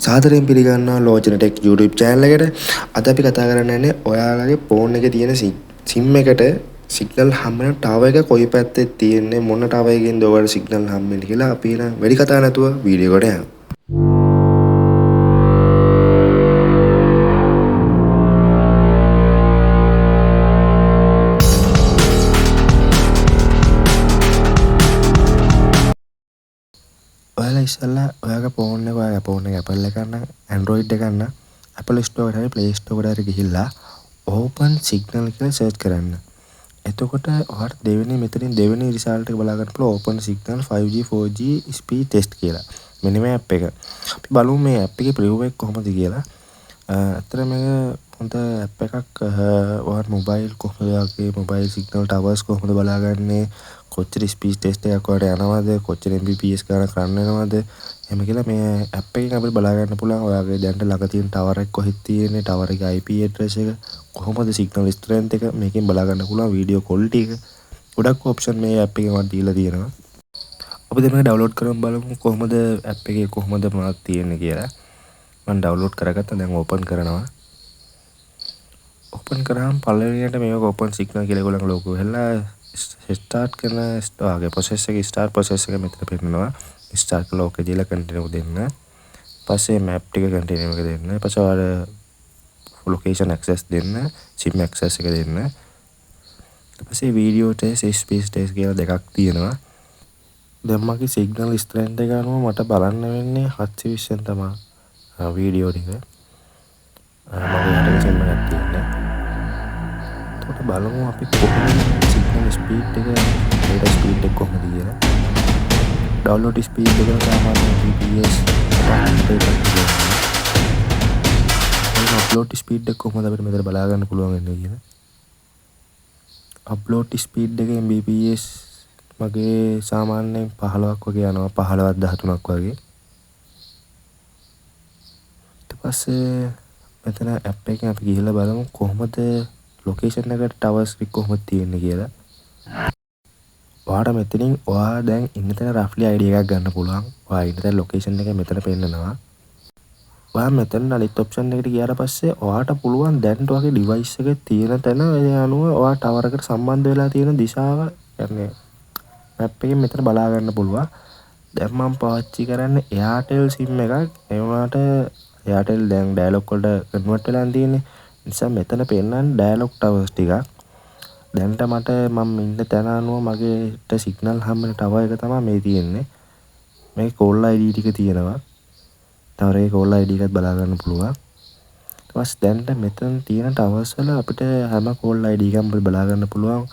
සාදරයෙන් පිළිගන්නවා ලෝචන tech YouTube channel එකට. අද අපි කතා කරන්න යන්නේ ඔයාලගේ ෆෝන් එකේ තියෙන SIM එකට සිග්නල් හම්බෙන ටවර් එක කොයි පැත්තේ තියෙන්නේ මොන ටවර් එකකින්ද ඔයාලට සිග්නල් හම්බෙන්නේ කියලා අපි එහෙනම් වැඩි කතා නැතුව වීඩියෝ එකට යමු. ඔයාලා ඉස්සෙල්ලා ඔයාගේ ෆෝන් එක Apple එක ගන්න Android එක ගන්න Apple Store එකට හරි Play Store එකට හරි ගිහිල්ලා open signal කියලා search කරන්න. එතකොට ඔයාලට දෙවෙනි result එක බලා ගන්න පුළුවන් open signal 5G 4G speed test කියලා. මෙන්න මේ app එක. අපි බලමු මේ app එකේ preview එක කොහොමද කියලා. අතන මේක හොඳ app එකක්. ඔයාලා mobile signal towers කොහොමද බලාගන්නේ, කොච්චර ස්පීඩ් ටෙස්ට් එකක් වලට යනවද, කොච්චර Mbps ගානක් රන් වෙනවද, එහෙම කියලා මේ ඇප් එකෙන් අපිට බලා ගන්න පුළුවන්. ඔයාගේ දැනට ළඟ තියෙන ටවර් එක කොහෙද තියෙන්නේ, ටවර් එකේ IP address එක, කොහොමද සිග්නල් ස්ට්‍රෙන්ත් එක මේකෙන් බලා ගන්න පුළුවන්. වීඩියෝ ක්වොලිටි එක ගොඩක් ඔප්ෂන් මේ ඇප් එකෙන් වට දීලා තියෙනවා. අපි දැන් මේක ඩවුන්ලෝඩ් කරමු බලමු කොහොමද ඇප් එකේ කොහොමද මොනවද තියෙන්නේ කියලා. මම ඩවුන්ලෝඩ් කරගත්තා. දැන් ඕපන් කරනවා. ඕපන් කරාම පළවෙනියට මේක ඕපන් සිග්නල් කියලා ඒගොල්ලන්ගේ ලෝගෝ හැල්ලා ස්ටාර්ට් කරන ස්ටාර්ගේ ප්‍රොසෙස් එක ස්ටාර්ට් ප්‍රොසෙස් එක මෙතන පෙන්නනවා. ස්ටාර්ට් කරලා ඕකේ දීලා කන්ටිනියු දෙන්න. පස්සේ මැප් ටික කන්ටිනියු එක දෙන්න. පස්සේ ඔයාලා ලොකේෂන් ඇක්සස් දෙන්න, සිම් ඇක්සස් එක දෙන්න. ඊට පස්සේ වීඩියෝ ටෙස්ට්, ස්පීච් ටෙස්ට් කියලා දෙකක් තියෙනවා. දැන් මගේ සිග්නල් ස්ට්‍රෙන්ත් එක අනුව මට බලන්න වෙන්නේ 720 න් තමයි වීඩියෝ ටික. මගේ යට සිම් එකක් තියෙන්නේ. එතකොට බලමු අපි කොහොමද සිග්නල් ස්පීඩ් එක, data ස්පීඩ් එක කොහොමද කියලා. ඩවුන්ලෝඩ් ස්පීඩ් එක සාමාන්‍ය Mbps 500ක් තියෙනවා. අප්ලෝඩ් ස්පීඩ් එක කොහොමද අපිට මෙතන බලා ගන්න පුළුවන් වෙන්නේ කියලා. අප්ලෝඩ් ස්පීඩ් එක Mbps මගේ සාමාන්‍යයෙන් 15ක් වගේ යනවා, 15ක් 13ක් වගේ. ඊට පස්සේ මෙතන ඇප් එකෙන් අපි ගිහිල්ලා බලමු කොහොමද ලොකේෂන් එකට ටවර්ස් එක කොහොමද තියෙන්නේ කියලා. ඔයාට මෙතනින් ඔයා දැන් ඉන්න තැන රෆ්ලි ID එකක් ගන්න පුළුවන්. ඔයා ඉන්න තැන ලොකේෂන් එක මෙතන පෙන්නනවා. ඔයා මෙතන අනිත් ඔප්ෂන් එකට ගියාට පස්සේ ඔයාට පුළුවන් දැන් ඔයාගේ ඩිවයිස් එකේ තියෙන තැන ඒ අනුව ඔයා ටවර් එකට සම්බන්ධ වෙලා තියෙන දිශාව يعني මැප් එකෙන් මෙතන බලා ගන්න පුළුවන්. දැන් මම පාවිච්චි කරන්නේ Airtel SIM එකක්. ඒ වුණාට Airtel දැන් ඩයලොග් වලට කන්වර්ට් වෙලා තියෙන්නේ. නිසා මෙතන පෙන්නන්නේ ඩයලොග් ටවර්ස් ටිකක්. දැන්ට මට මම ඉන්න තැන අනුව මගේට සිග්නල් හම්බෙන ටවර් එක තමයි මේ තියෙන්නේ. මේ කෝල් ID ටික තියෙනවා. ටවර් එකේ කෝල් ID එකත් බලා ගන්න පුළුවන්. ඊට පස්සේ දැන්ට මෙතන තියෙන ටවර්ස් වල අපිට හැම කෝල් ID එකක්ම බලා ගන්න පුළුවන්.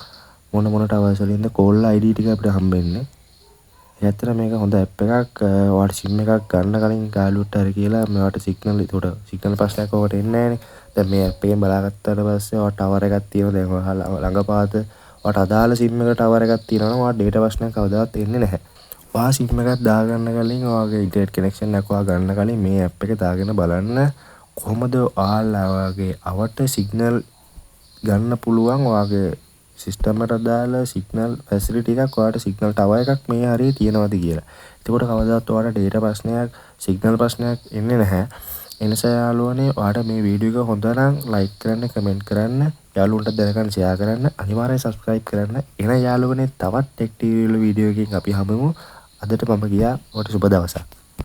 මොන ටවර්ස් වලින්ද කෝල් ID ටික අපිට හම්බෙන්නේ. ඇත්තට මේක හොඳ ඇප් එකක්. ඔයාලට SIM එකක් ගන්න කලින් ගාලුවට හරි කියලා මේවට සිග්නල් ප්‍රශ්නයක් ඔකට එන්නේ නැහනේ. දැන් මේ ඇප් එකෙන් බලාගත්තාට පස්සේ ඔයාට ටවර් එකක් තියෙනවා. දැන් ඔයාලා ළඟපාත ඔයාට අදාළ SIM එක ටවර් එකක් තියෙනවා නම් ඔයාට ඩේටා ප්‍රශ්නයක් කවදාවත් එන්නේ නැහැ. ඔයා SIM එකක් දාගන්න කලින් ඔයාගේ ඉන්ටර්නෙට් කනෙක්ෂන් එකක් ඔයා ගන්න කලින් මේ ඇප් එක දාගෙන බලන්න කොහොමද ඔයාලා ඔයාගේ අවට සිග්නල් ගන්න පුළුවන්. ඔයාගේ සිස්ටම් එකට අදාළ සිග්නල් ෆැසිලිටි එකක් ඔයාලට සිග්නල් ටවර් එකක් මේ හරියේ තියෙනවද කියලා. එතකොට කවදාවත් ඔයාලට ඩේටා ප්‍රශ්නයක්, සිග්නල් ප්‍රශ්නයක් එන්නේ නැහැ. ඒ නිසා යාළුවනේ ඔයාලට මේ වීඩියෝ එක හොඳ නම් ලයික් කරන්න, කමෙන්ට් කරන්න, යාළුවන්ට දැනගන්න ෂෙයා කරන්න, අනිවාර්යෙන් සබ්ස්ක්‍රයිබ් කරන්න. එහෙනම් යාළුවනේ තවත් ටෙක් ටීවී වල වීඩියෝ එකකින් අපි හමුවෙමු. අදට මම ගියා. ඔයාලට සුබ දවසක්.